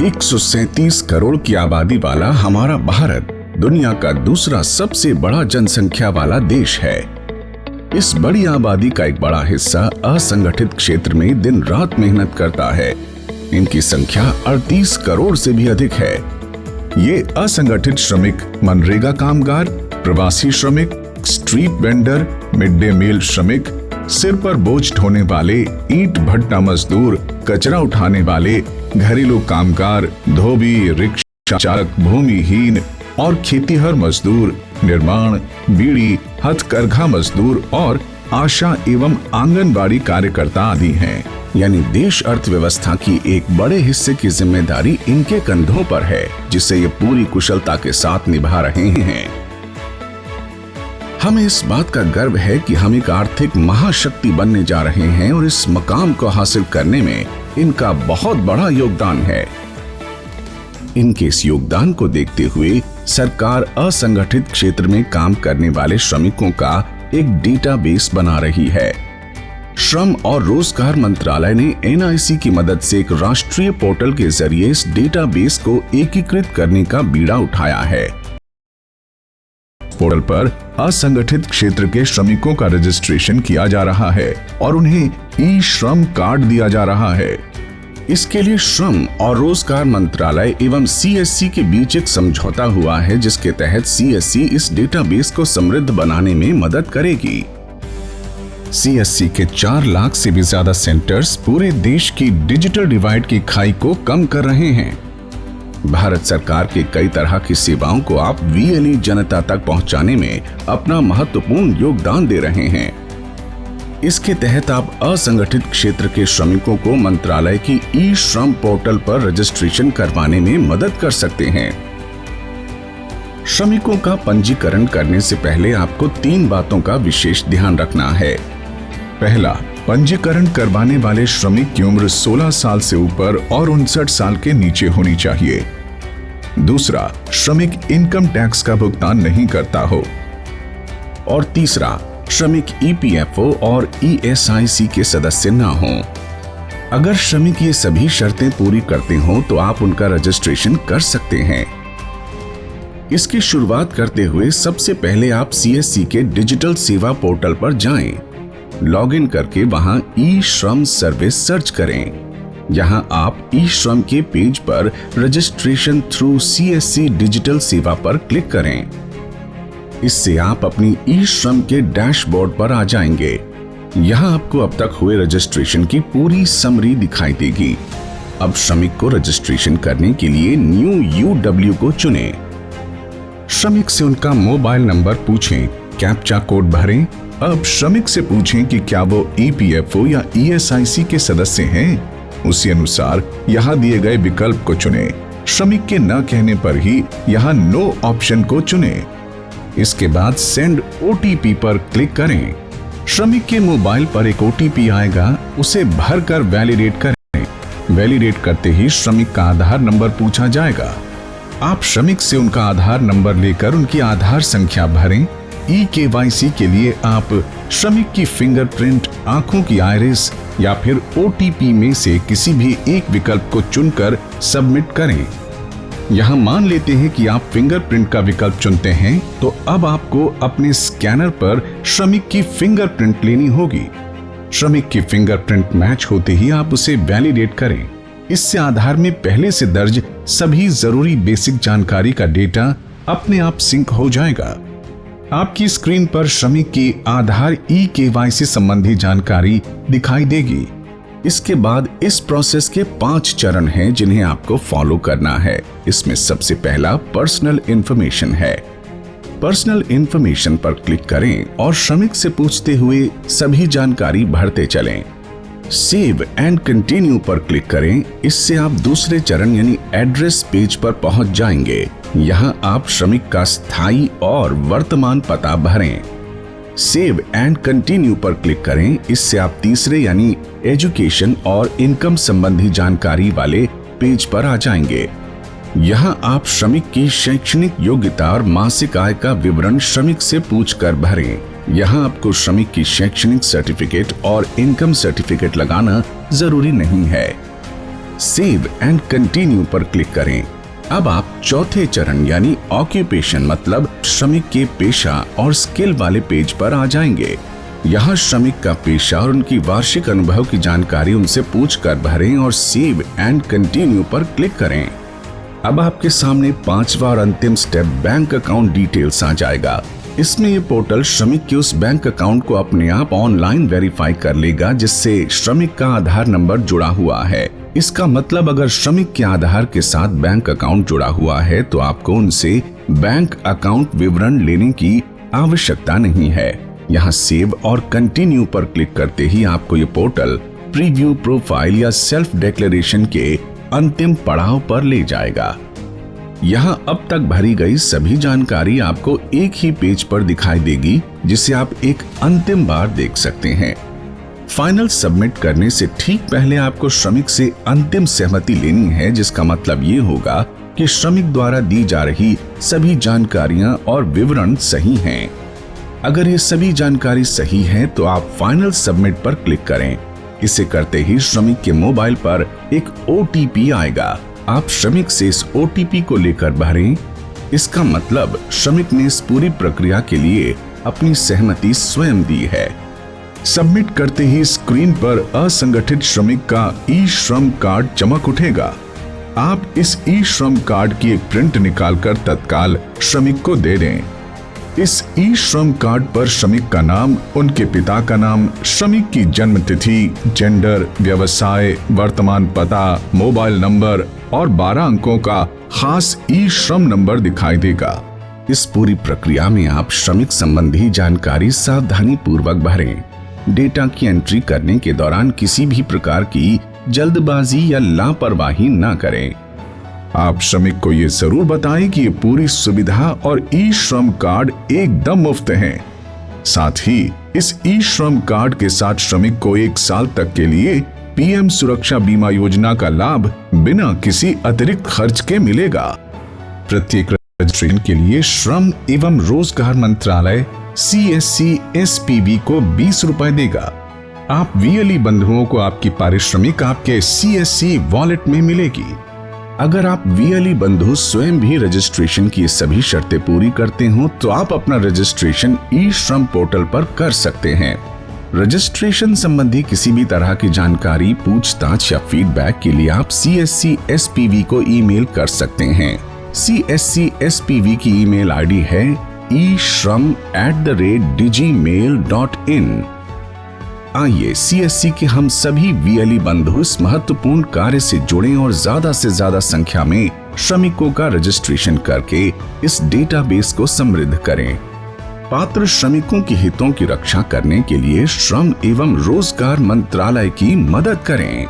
137 करोड़ की आबादी वाला हमारा भारत दुनिया का दूसरा सबसे बड़ा जनसंख्या वाला देश है। इस बड़ी आबादी का एक बड़ा हिस्सा असंगठित क्षेत्र में दिन रात मेहनत करता है। इनकी संख्या 38 करोड़ से भी अधिक है। ये असंगठित श्रमिक मनरेगा कामगार, प्रवासी श्रमिक, street vendor, mid day meal श्रमिक, सिर पर बोझ ढोने वाले, ईंट भट्टा मजदूर, कचरा उठाने वाले, घरेलू कामगार, धोबी, रिक्शा चालक, भूमिहीन और खेतीहर मजदूर, निर्माण, बीड़ी, हथकरघा मजदूर और आशा एवं आंगनबाड़ी कार्यकर्ता आदि हैं। यानी देश अर्थव्यवस्था की एक बड़े हिस्से की जिम्मेदारी इनके कंधों पर है, जिसे ये पूरी कुशलता के साथ निभा रहे हैं। हमें इस बात का गर्व है कि हम एक आर्थिक महाशक्ति बनने जा रहे हैं और इस मकाम को हासिल करने में इनका बहुत बड़ा योगदान है। इनके इस योगदान को देखते हुए सरकार असंगठित क्षेत्र में काम करने वाले श्रमिकों का एक डेटाबेस बना रही है। श्रम और रोजगार मंत्रालय ने एनआईसी की मदद से एक राष्ट्रीय पोर्टल के जरिए इस डेटाबेस को एकीकृत करने का बीड़ा उठाया है। पोर्टल पर असंगठित क्षेत्र के श्रमिकों का रजिस्ट्रेशन किया जा रहा है और उन्हें ई श्रम कार्ड दिया जा रहा है। इसके लिए श्रम और रोजगार मंत्रालय एवं सीएससी के बीच एक समझौता हुआ है, जिसके तहत सीएससी इस डेटाबेस को समृद्ध बनाने में मदद करेगी। सीएससी के 4 लाख से भी ज्यादा सेंटर्स पूरे देश की डिजिटल डिवाइड की खाई को कम कर रहे हैं। भारत सरकार के कई तरह की सेवाओं को आप वीएलई जनता तक पहुंचाने में अपना महत्वपूर्ण योगदान दे रहे हैं। इसके तहत आप असंगठित क्षेत्र के श्रमिकों को मंत्रालय की ई श्रम पोर्टल पर रजिस्ट्रेशन करवाने में मदद कर सकते हैं। श्रमिकों का पंजीकरण करने से पहले आपको 3 बातों का विशेष ध्यान रखना है। पहला, पंजीकरण करवाने वाले श्रमिक की उम्र 16 साल से ऊपर और 59 साल के नीचे होनी चाहिए। दूसरा, श्रमिक इनकम टैक्स का भुगतान नहीं करता हो। और तीसरा, श्रमिक ईपीएफओ और ईएसआईसी के सदस्य ना हों। अगर श्रमिक ये सभी शर्तें पूरी करते हों तो आप उनका रजिस्ट्रेशन कर सकते हैं। इसकी शुरुआत करते हुए सबसे पहले आप सीएससी के डिजिटल सेवा पोर्टल पर जाएं। लॉगिन करके वहां ई श्रम सर्विस सर्च करें। यहां आप ई श्रम के पेज पर रजिस्ट्रेशन थ्रू सीएससी डिजिटल सेवा पर क्लिक करें। इससे आप अपनी ई श्रम के डैशबोर्ड पर आ जाएंगे। यहां आपको अब तक हुए रजिस्ट्रेशन की पूरी समरी दिखाई देगी। अब श्रमिक को रजिस्ट्रेशन करने के लिए न्यू यूडब्ल्यू को चुनें। श्रमिक से उनका मोबाइल नंबर पूछें, कैप्चा कोड भरें। अब श्रमिक से पूछें कि क्या वो ईपीएफओ या ईएसआईसी के सदस्य हैं। उसी अनुसार यहाँ दिए गए विकल्प को चुनें। श्रमिक के न कहने पर ही यहाँ नो ऑप्शन को चुनें। इसके बाद सेंड ओटीपी पर क्लिक करें। श्रमिक के मोबाइल पर एक ओटीपी आएगा, उसे भरकर वैलिडेट करें। वैलिडेट करते ही श्रमिक का आधार नंबर पूछा जाएगा। आप श्रमिक से उनका आधार नंबर लेकर उनकी आधार संख्या भरें। ई-केवाईसी के लिए आप श्रमिक की फिंगरप्रिंट, आंखों की आइरिस या फिर ओटीपी में से किसी भी एक विकल्प को चुनकर सबमिट करें। यहाँ मान लेते हैं कि आप फिंगरप्रिंट का विकल्प चुनते हैं, तो अब आपको अपने स्कैनर पर श्रमिक की फिंगरप्रिंट लेनी होगी। श्रमिक की फिंगरप्रिंट मैच होते ही आप उसे वैलिडेट करें। इससे आधार में पहले से दर्ज सभी जरूरी बेसिक जानकारी का डेटा अपने आप सिंक हो जाएगा। आपकी स्क्रीन पर श्रमिक की आधार ई-केवाईसी संबंधी जानकारी दिखाई देगी। इसके बाद इस प्रोसेस के 5 चरण हैं जिन्हें आपको फॉलो करना है। इसमें सबसे पहला पर्सनल इंफॉर्मेशन है। पर्सनल इंफॉर्मेशन पर क्लिक करें और श्रमिक से पूछते हुए सभी जानकारी भरते चलें। सेव एंड कंटिन्यू पर क्लिक करें। इससे आप दूसरे चरण यानी एड्रेस पेज पर पहुंच जाएंगे। यहां आप श्रमिक का स्थायी और वर्तमान पता भरें। सेव एंड कंटिन्यू पर क्लिक करें। इससे आप तीसरे यानी एजुकेशन और इनकम संबंधी जानकारी वाले पेज पर आ जाएंगे। यहां आप श्रमिक की शैक्षणिक योग्यता और मासिक आय का विवरण श्रमिक से पूछकर भरें। यहाँ आपको श्रमिक की शैक्षणिक सर्टिफिकेट और इनकम सर्टिफिकेट लगाना जरूरी नहीं है। सेव एंड कंटिन्यू पर क्लिक करें। अब आप चौथे चरण यानी ऑक्यूपेशन मतलब श्रमिक के पेशा और स्किल वाले पेज पर आ जाएंगे। यहाँ श्रमिक का पेशा और उनकी वार्षिक अनुभव की जानकारी उनसे पूछकर भरें और सेव एंड कंटिन्यू पर क्लिक करें। अब आपके सामने पांचवा और अंतिम स्टेप बैंक अकाउंट डिटेल्स आ जाएगा। इसमें ये पोर्टल श्रमिक के उस बैंक अकाउंट को अपने आप ऑनलाइन वेरीफाई कर लेगा जिससे श्रमिक का आधार नंबर जुड़ा हुआ है। इसका मतलब अगर श्रमिक के आधार के साथ बैंक अकाउंट जुड़ा हुआ है तो आपको उनसे बैंक अकाउंट विवरण लेने की आवश्यकता नहीं है। यहाँ सेव और कंटिन्यू पर क्लिक करते ही आपको ये पोर्टल प्रीव्यू प्रोफाइल या सेल्फ डिक्लेरेशन के अंतिम पड़ाव पर ले जाएगा। यहाँ अब तक भरी गई सभी जानकारी आपको एक ही पेज पर दिखाई देगी जिसे आप एक अंतिम बार देख सकते हैं। फाइनल सबमिट करने से ठीक पहले आपको श्रमिक से अंतिम सहमति लेनी है, जिसका मतलब ये होगा कि श्रमिक द्वारा दी जा रही सभी जानकारियां और विवरण सही हैं। अगर ये सभी जानकारी सही है तो आप फाइनल सबमिट पर क्लिक करें। इसे करते ही श्रमिक के मोबाइल पर एक OTP आएगा। आप श्रमिक से इस OTP को लेकर भरें। इसका मतलब श्रमिक ने इस पूरी प्रक्रिया के लिए अपनी सहमति स्वयं दी है। सबमिट करते ही स्क्रीन पर असंगठित श्रमिक का ई-श्रम कार्ड चमक उठेगा। आप इस ई-श्रम कार्ड की एक प्रिंट निकालकर तत्काल श्रमिक को दे दें। इस ई-श्रम कार्ड पर श्रमिक का नाम, उनके पिता का नाम, श्रमिक की जन्म तिथि, जेंडर, व्यवसाय, वर्तमान पता, मोबाइल नंबर और 12 अंकों का खास ई-श्रम नंबर दिखाई देगा। इस पूरी प्रक्रिया में आप श्रमिक संबंधी जानकारी सावधानी पूर्वक भरें। डेटा की एंट्री करने के दौरान किसी भी प्रकार की जल्दबाजी या लापरवाही न करें। आप श्रमिक को ये जरूर बताएं कि ये पूरी सुविधा और ई-श्रम कार्ड एकदम मुफ्त हैं। साथ ही इस ई-श्रम कार्ड के साथ श्रमिक को 1 साल तक के लिए PM सुरक्षा बीमा योजना का लाभ बिना किसी अतिरिक्त खर्च के मिलेगा। प्रत्येक रजिस्ट्रेशन के लिए श्रम एवं रोजगार मंत्रालय CSC SPV को 20 रुपए देगा। आप VLE बंधुओं को आपकी पारिश्रमिक आपके CSC वॉलेट में मिलेगी। अगर आप VLE बंधु स्वयं भी रजिस्ट्रेशन की सभी शर्तें पूरी करते हो तो आप अपना रजिस्ट्रेशन ई-श्रम पोर्टल पर कर सकते हैं। रजिस्ट्रेशन संबंधी किसी भी तरह की जानकारी, पूछताछ या फीडबैक के लिए आप CSC SPV को ईमेल कर सकते हैं। CSC SPV की ईमेल ID है ishram@digmail.in। आइए CSC के हम सभी VLE बंधु इस महत्वपूर्ण कार्य से जुड़ें और ज्यादा से ज्यादा संख्या में श्रमिकों का रजिस्ट्रेशन करके इस डेटाबेस को समृद्ध करें। पात्र श्रमिकों के हितों की रक्षा करने के लिए श्रम एवं रोजगार मंत्रालय की मदद करें।